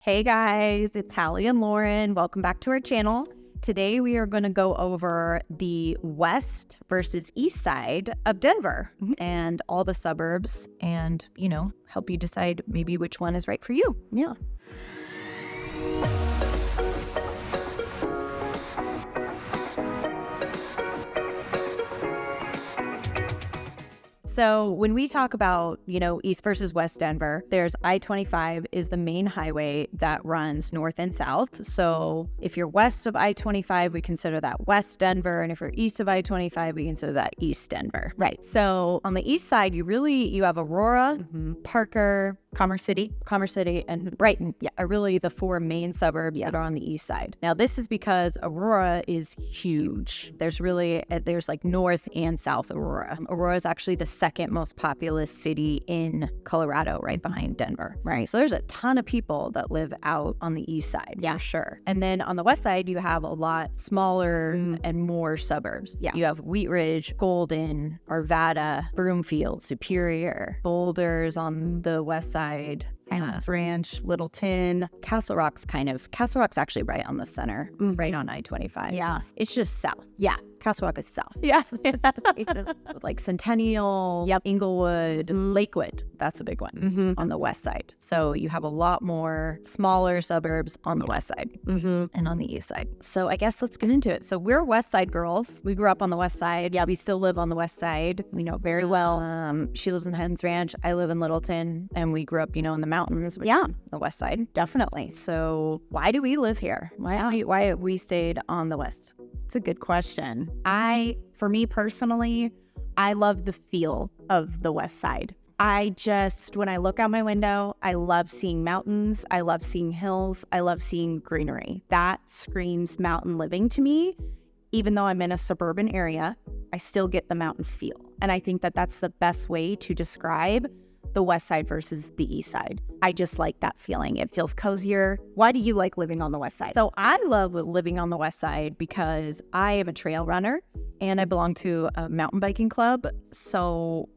Hey guys, it's Hallie and Lauren. Welcome back to our channel. Today we are going to go over the west versus east side of Denver and all the suburbs and, help you decide maybe which one is right for you. Yeah. So when we talk about, East versus West Denver, there's I-25 is the main highway that runs north and south. So if you're west of I-25, we consider that West Denver. And if you're east of I-25, we consider that East Denver. Right. So on the east side, you have Aurora, Parker, Commerce City. and Brighton are really the four main suburbs that are on the east side. Now, this is because Aurora is huge. There's like north and south Aurora. Aurora is actually the second most populous city in Colorado, right behind Denver. Right. So there's a ton of people that live out on the east side, for sure. And then on the west side, you have a lot smaller and more suburbs. Yeah. You have Wheat Ridge, Golden, Arvada, Broomfield, Superior, Boulders on the west side. Ranch, Littleton. Castle Rock's actually right on the center. It's right on I-25. Yeah. It's just south. Yeah. Castle Rock is south. Yeah. Like Centennial, Inglewood, Lakewood. That's a big one on the west side. So you have a lot more smaller suburbs on the west side and on the east side. So I guess let's get into it. So we're West Side girls. We grew up on the west side. Yeah, we still live on the west side. We know it very well. She lives in Hens Ranch. I live in Littleton. And we grew up, in the mountains. The west side. Definitely. So why do we live here? Why have we stayed on the west? It's a good question. For me personally, I love the feel of the west side. When I look out my window, I love seeing mountains. I love seeing hills. I love seeing greenery. That screams mountain living to me. Even though I'm in a suburban area, I still get the mountain feel. And I think that that's the best way to describe the west side versus the east side. I just like that feeling. It feels cozier. Why do you like living on the west side? So I love living on the west side because I am a trail runner and I belong to a mountain biking club. So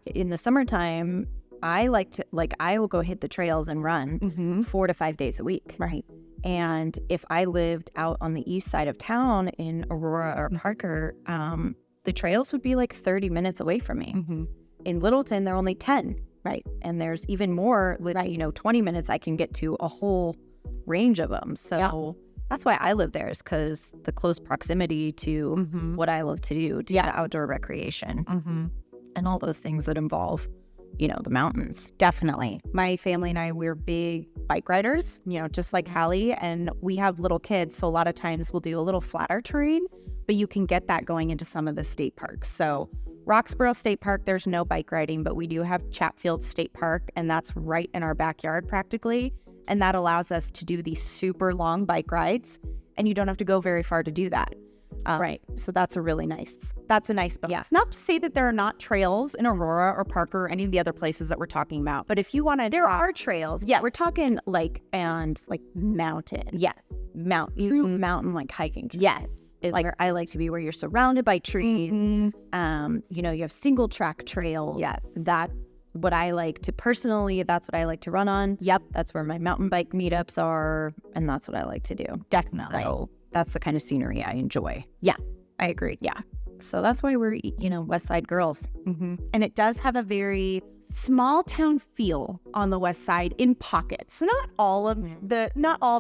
in the summertime, I will go hit the trails and run 4 to 5 days a week. Right. And if I lived out on the east side of town in Aurora or Parker, the trails would be like 30 minutes away from me. In Littleton, they're only 10. Right. And there's even more with, 20 minutes I can get to a whole range of them. So that's why I live there, is because the close proximity to what I love to do, to the outdoor recreation and all those things that involve, the mountains. Definitely. My family and I, we're big bike riders, just like Hallie, and we have little kids. So a lot of times we'll do a little flatter terrain, but you can get that going into some of the state parks. So Roxborough State Park, there's no bike riding, but we do have Chatfield State Park, and that's right in our backyard practically. And that allows us to do these super long bike rides, and you don't have to go very far to do that. Right. So that's a nice bonus. Yeah. Not to say that there are not trails in Aurora or Parker or any of the other places that we're talking about, but if you want to, there are trails. Yeah. We're talking mountain. Yes. True mountain, like hiking trails. Yes. Is where I like to be, where you're surrounded by trees. You have single track trails. Yes. That's what I like to personally, that's what I like to run on. Yep. That's where my mountain bike meetups are, and that's what I like to do. Definitely. So that's the kind of scenery I enjoy. Yeah, I agree. Yeah. So that's why we're, West Side girls. And it does have a very small town feel on the west side in pockets. So not all of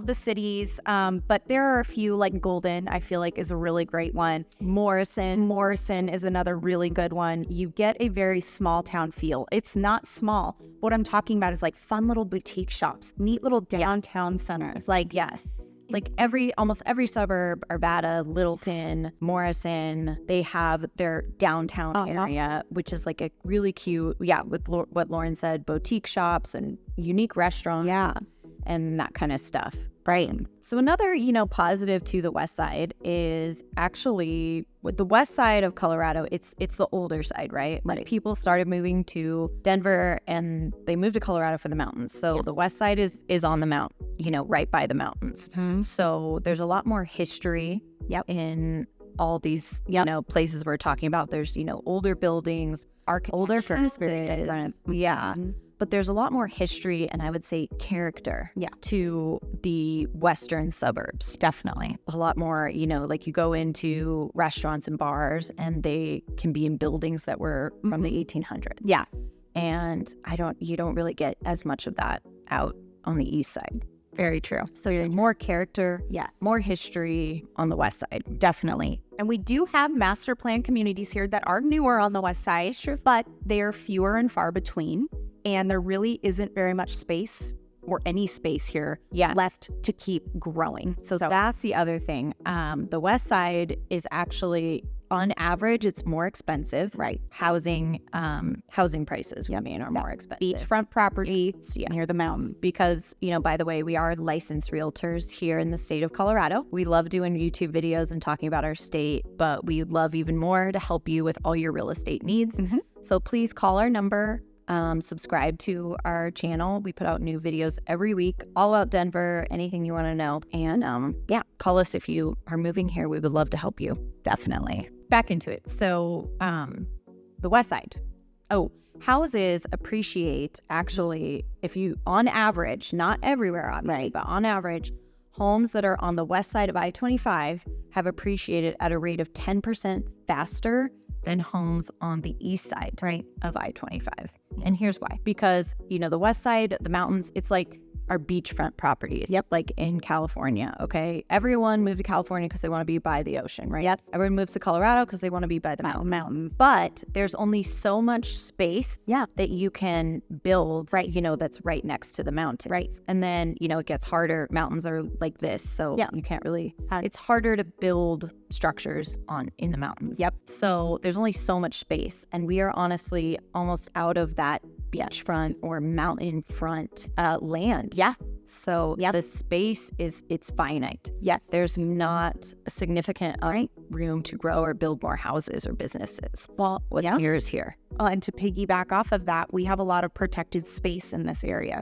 the cities, but there are a few, like Golden, I feel like is a really great one. Morrison is another really good one. You get a very small town feel. It's not small. What I'm talking about is like fun little boutique shops, neat little downtown centers. Like almost every suburb, Arvada, Littleton, Morrison, they have their downtown area, which is like a really cute, with what Lauren said, boutique shops and unique restaurants and that kind of stuff. Right. So another, positive to the west side is actually with the west side of Colorado, it's the older side, right? Like people started moving to Denver and they moved to Colorado for the mountains. So the west side is on the mountain, right by the mountains. So there's a lot more history in all these, places we're talking about. There's, older buildings, older furniture. but there's a lot more history and I would say character to the western suburbs. Definitely. A lot more, like you go into restaurants and bars and they can be in buildings that were from the 1800s. Yeah. And you don't really get as much of that out on the east side. Very true. So you're more character, yes, more history on the west side. Definitely. And we do have master plan communities here that are newer on the west side, but they are fewer and far between. And there really isn't very much space or any space here left to keep growing. So that's the other thing. The west side is actually, on average, it's more expensive. Right. Housing prices, are more expensive. Beachfront property near the mountain. Because, by the way, we are licensed realtors here in the state of Colorado. We love doing YouTube videos and talking about our state, but we love even more to help you with all your real estate needs. So please call our number. Subscribe to our channel. We put out new videos every week, all about Denver, anything you want to know. And call us if you are moving here. We would love to help you. Definitely. Back into it. So the west side. Houses appreciate, actually, if you, on average, not everywhere obviously, but on average, homes that are on the west side of I-25 have appreciated at a rate of 10% faster than homes on the east side of I-25. And here's why. Because, the west side, the mountains, it's like our beachfront properties. Like in California, okay? Everyone moved to California because they want to be by the ocean, right? Everyone moves to Colorado because they want to be by the mountain. But there's only so much space that you can build, that's right next to the mountain. And then, it gets harder. Mountains are like this, so you can't really, it's harder to build structures in the mountains. So there's only so much space. And we are honestly almost out of that beachfront or mountain front land. So the space it's finite. There's not a significant room to grow or build more houses or businesses. Well, what's here is here. And to piggyback off of that, we have a lot of protected space in this area.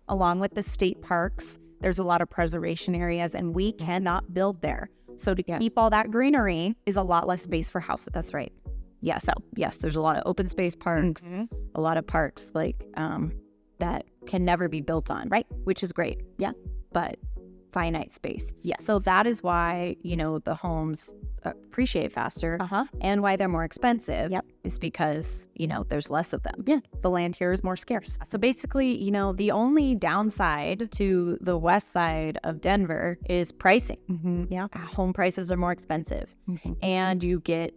Along with the state parks, there's a lot of preservation areas, and we cannot build there. So to keep all that greenery is a lot less space for houses. That's right. So yes, there's a lot of open space parks, a lot of parks that can never be built on, which is great. But finite space. So that is why, the homes appreciate faster and why they're more expensive is because, there's less of them. The land here is more scarce. So basically, the only downside to the west side of Denver is pricing. Home prices are more expensive. And you get,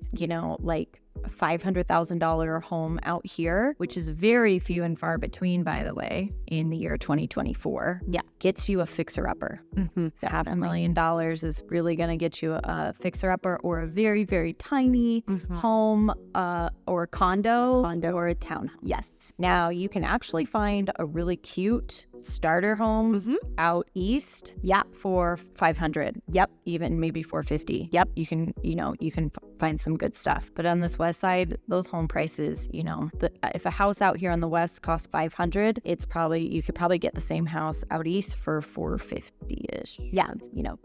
like $500,000 home out here, which is very few and far between, by the way, in the year 2024, gets you a fixer-upper. $500,000 is really going to get you a fixer-upper or a very, very tiny home or condo or a townhouse. Now, you can actually find a really cute starter homes out east for $500. Even maybe $450. You can find some good stuff. But on this west side, those home prices, if a house out here on the west costs $500, you could probably get the same house out east for $450-ish.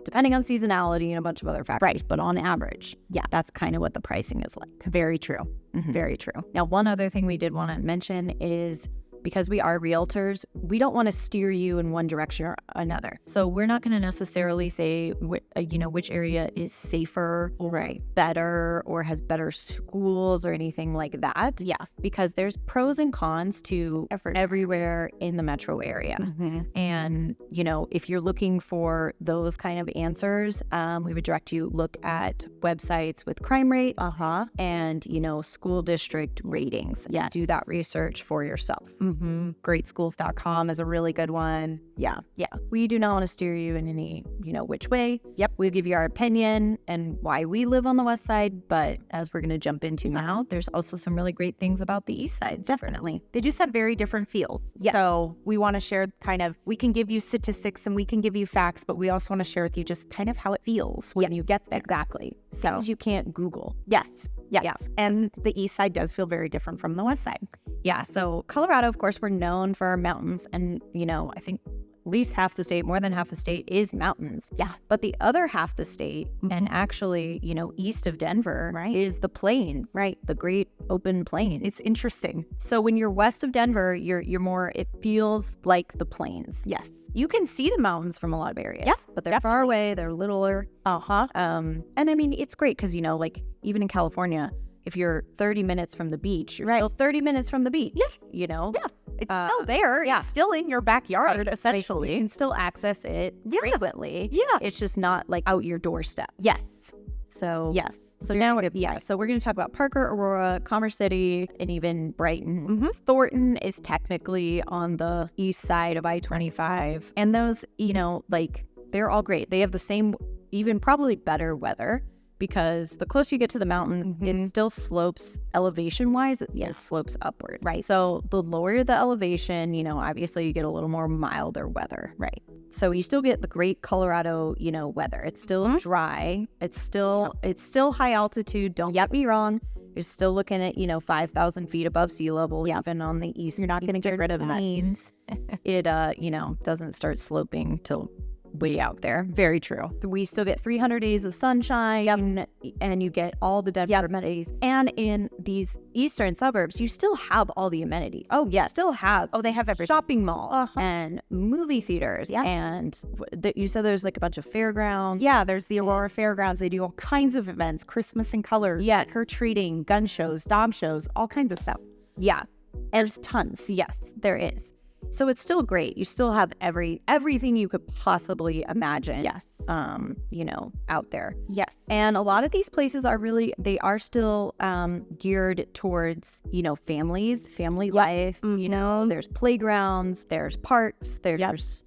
Depending on seasonality and a bunch of other factors. But on average, that's kind of what the pricing is like. Very true. Very true. Now, one other thing we did want to mention is, because we are realtors, we don't want to steer you in one direction or another. So we're not going to necessarily say, which area is safer or better or has better schools or anything like that. Because there's pros and cons to everywhere in the metro area. And, if you're looking for those kind of answers, we would direct you look at websites with crime rate and, school district ratings. Do that research for yourself. Greatschools.com is a really good one. We do not want to steer you in any, which way. We'll give you our opinion and why we live on the west side. But as we're going to jump into now, there's also some really great things about the east side. Definitely. They just have very different feels. So we want to share we can give you statistics and we can give you facts, but we also want to share with you just kind of how it feels when you get there. Exactly. Things you can't Google. Yes. And the east side does feel very different from the west side. So Colorado, of course, we're known for our mountains. And, I think least half the state, more than half the state is mountains. Yeah. But the other half the state, and actually, east of Denver, is the plains. Right. The great open plains. It's interesting. So when you're west of Denver, you're more, it feels like the plains. Yes. You can see the mountains from a lot of areas. Yeah, but they're far away, they're littler. And I mean, it's great because, like even in California, if you're 30 minutes from the beach, you're still 30 minutes from the beach. Yeah. Yeah. It's still there. Yeah. It's still in your backyard, essentially. You can still access it frequently. Yeah. It's just not like out your doorstep. Yes. So Yes. So now, so we're going to talk about Parker, Aurora, Commerce City, and even Brighton. Thornton is technically on the east side of I-25. And those, they're all great. They have the same, even probably better weather because the closer you get to the mountains, it still slopes elevation-wise. It still slopes upward. Right. So the lower the elevation, obviously you get a little more milder weather. Right. So you still get the great Colorado, weather. It's still dry. It's still high altitude. Don't get me wrong. You're still looking at, 5,000 feet above sea level, even on the east. You're not going to get rid of that. It, doesn't start sloping till way out there. Very true. We still get 300 days of sunshine, and you get all the Denver amenities. And in these eastern suburbs, you still have all the amenities. Oh, yes. Still have. Oh, they have everything. Shopping malls and movie theaters. Yeah. And you said there's like a bunch of fairgrounds. Yeah, there's the Aurora Fairgrounds. They do all kinds of events, Christmas in color, trick-or-treating, gun shows, dog shows, all kinds of stuff. Yeah. There's tons. Yes, there is. So it's still great. You still have everything you could possibly imagine. Yes. Out there. Yes. And a lot of these places they are still geared towards, families, family life. There's playgrounds, there's parks, there's,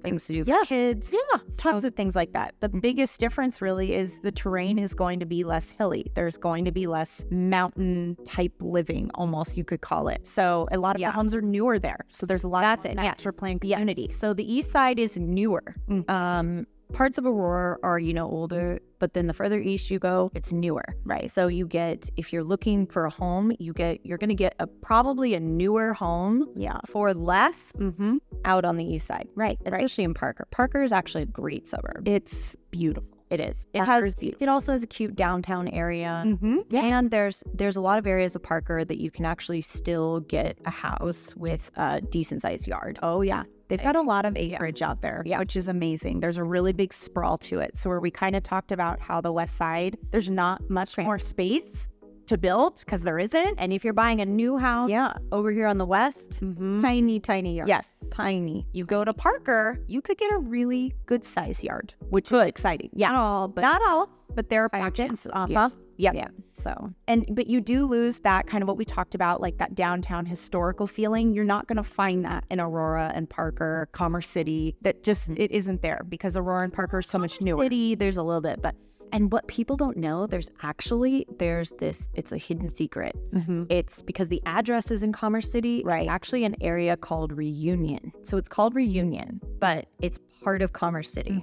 things to do for kids. Yeah. Tons of things like that. The biggest difference really is the terrain is going to be less hilly. There's going to be less mountain type living, almost you could call it. So a lot of the homes are newer there. So there's a lot of master plan community. So the east side is newer. Parts of Aurora are, older, but then the further east you go, it's newer. Right. So if you're looking for a home, you're going to get probably a newer home for less out on the east side. Right. Especially in Parker. Parker is actually a great suburb. It's beautiful. It is. It also has a cute downtown area. Yeah. And there's a lot of areas of Parker that you can actually still get a house with a decent sized yard. Oh, yeah. They've got a lot of acreage out there, which is amazing. There's a really big sprawl to it. So where we kind of talked about how the west side, there's not much more space to build because there isn't. And if you're buying a new house over here on the west, tiny yard. Yes. Tiny. You go to Parker, you could get a really good size yard, which is exciting. Yeah. Not all, but there are pockets. Yeah. So, but you do lose that kind of what we talked about, like that downtown historical feeling. You're not going to find that in Aurora and Parker, Commerce City. That just, it isn't there because Aurora and Parker are so much newer. City, there's a little bit, and what people don't know, there's this, it's a hidden secret. It's because the address is in Commerce City. Right. It's actually an area called Reunion. So it's called Reunion, but it's part of Commerce City.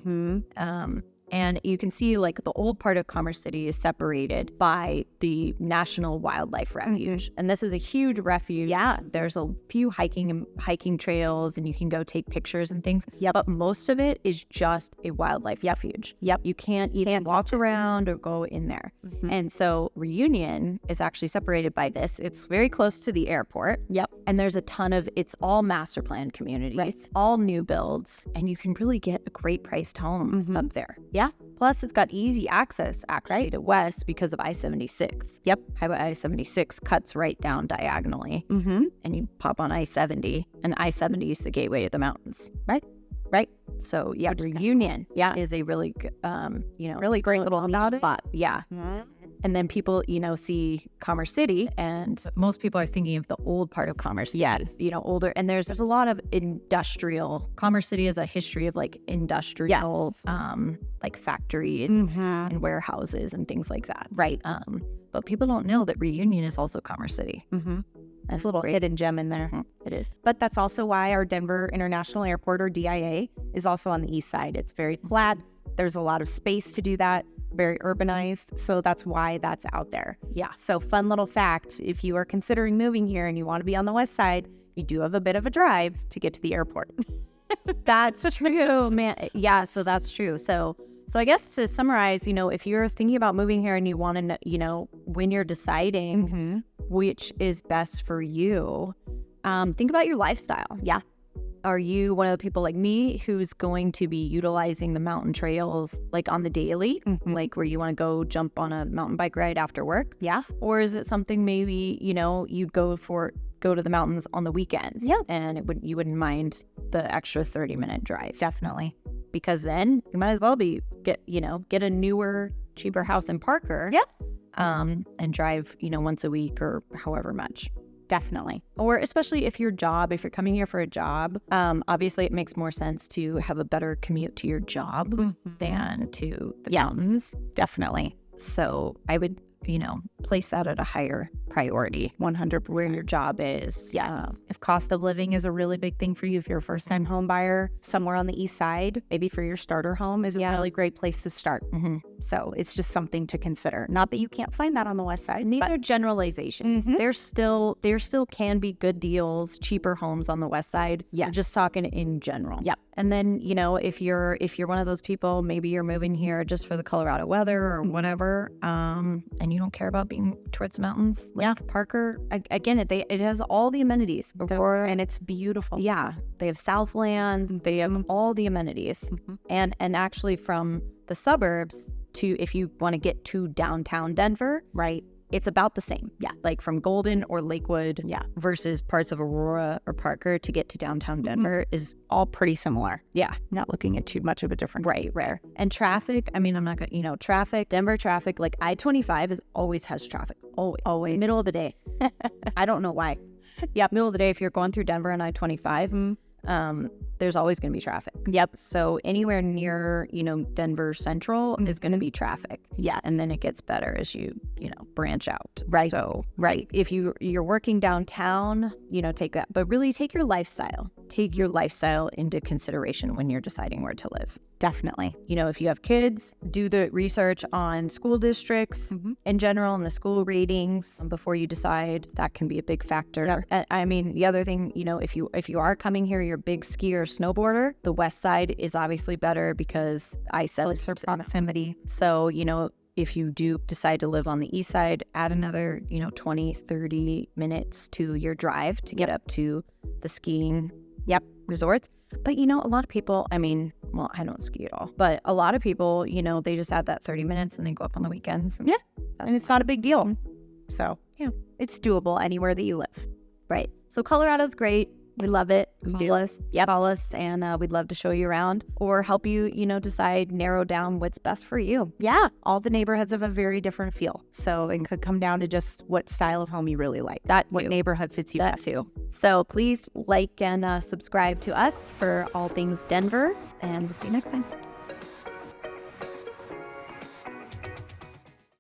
And you can see like the old part of Commerce City is separated by the National Wildlife Refuge. And this is a huge refuge. Yeah. There's a few hiking trails and you can go take pictures and things. Yeah. But most of it is just a wildlife refuge. You can't even walk around or go in there. And so Reunion is actually separated by this. It's very close to the airport. And there's a ton of, it's all master plan communities. It's all new builds. And you can really get a great priced home up there. Plus, it's got easy access actually to west because of I-76. Highway I-76 cuts right down diagonally, and you pop on I-70, and I-70 is the gateway to the mountains. Right. So Reunion, is a really, really great little spot. And then people, see Commerce City, and most people are thinking of the old part of Commerce City, older. And there's a lot of industrial. Commerce City has a history of like industrial, like factories and warehouses and things like that. Right. But people don't know that Reunion is also Commerce City. That's a little hidden gem in there. It is. But that's also why our Denver International Airport, or DIA, is also on the east side. It's very flat. There's a lot of space to do that. Very urbanized. So that's why that's out there. So fun little fact, if you are considering moving here and you want to be on the west side, you do have a bit of a drive to get to the airport. That's true, man. Yeah, so that's true. So I guess to summarize, if you're thinking about moving here and you want to, when you're deciding which is best for you, think about your lifestyle. Yeah. Are you one of the people like me who's going to be utilizing the mountain trails like on the daily, like where you want to go jump on a mountain bike ride after work? Yeah. Or is it something maybe, you'd go to the mountains on the weekends? Yeah. And you wouldn't mind the extra 30-minute drive. Definitely. Because then you might as well get a newer, cheaper house in Parker. Yeah. And drive, once a week or however much. Definitely. Or especially if you're coming here for a job, obviously it makes more sense to have a better commute to your job than to the mountains. Definitely. So I would, place that at a higher priority. 100%. Where your job is. Yes. If cost of living is a really big thing for you, if you're a first-time home buyer, somewhere on the east side, maybe for your starter home is a really great place to start. So it's just something to consider. Not that you can't find that on the west side. And these are generalizations. There still can be good deals, cheaper homes on the west side. Yeah. I'm just talking in general. Yep. And then, if you're one of those people, maybe you're moving here just for the Colorado weather or whatever, and you don't care about being towards the mountains. Like Parker, again, it has all the amenities. And it's beautiful. Yeah. They have Southlands. They have all the amenities. And actually from the suburbs to, if you want to get to downtown Denver, right, it's about the same. Yeah. Like from Golden or Lakewood versus parts of Aurora or Parker to get to downtown Denver is all pretty similar. Yeah. Not looking at too much of a difference. Right. And traffic, I'm not going to, traffic, Denver traffic, like I-25 always has traffic. Always. Middle of the day. I don't know why. Middle of the day, if you're going through Denver on I-25, there's always going to be traffic. Yep. So anywhere near, Denver Central is going to be traffic. Yeah. And then it gets better as you branch out. Right. So, if you're working downtown, take that. But really take your lifestyle. Take your lifestyle into consideration when you're deciding where to live. Definitely. If you have kids, do the research on school districts in general and the school ratings before you decide. That can be a big factor. Yep. The other thing, if you are coming here, you're a big skier or snowboarder, the west side is obviously better because closer proximity. So, if you do decide to live on the east side, add another, 20, 30 minutes to your drive to get up to the skiing resorts. But, a lot of people, I don't ski at all, but a lot of people, they just add that 30 minutes and they go up on the weekends. And it's not a big deal. So, it's doable anywhere that you live. Right. So Colorado's great. We love it. Call us. Call us, and we'd love to show you around or help you, decide, narrow down what's best for you. Yeah. All the neighborhoods have a very different feel. So it could come down to just what style of home you really like. What neighborhood fits you best. Too. So please like and subscribe to us for all things Denver, and we'll see you next time.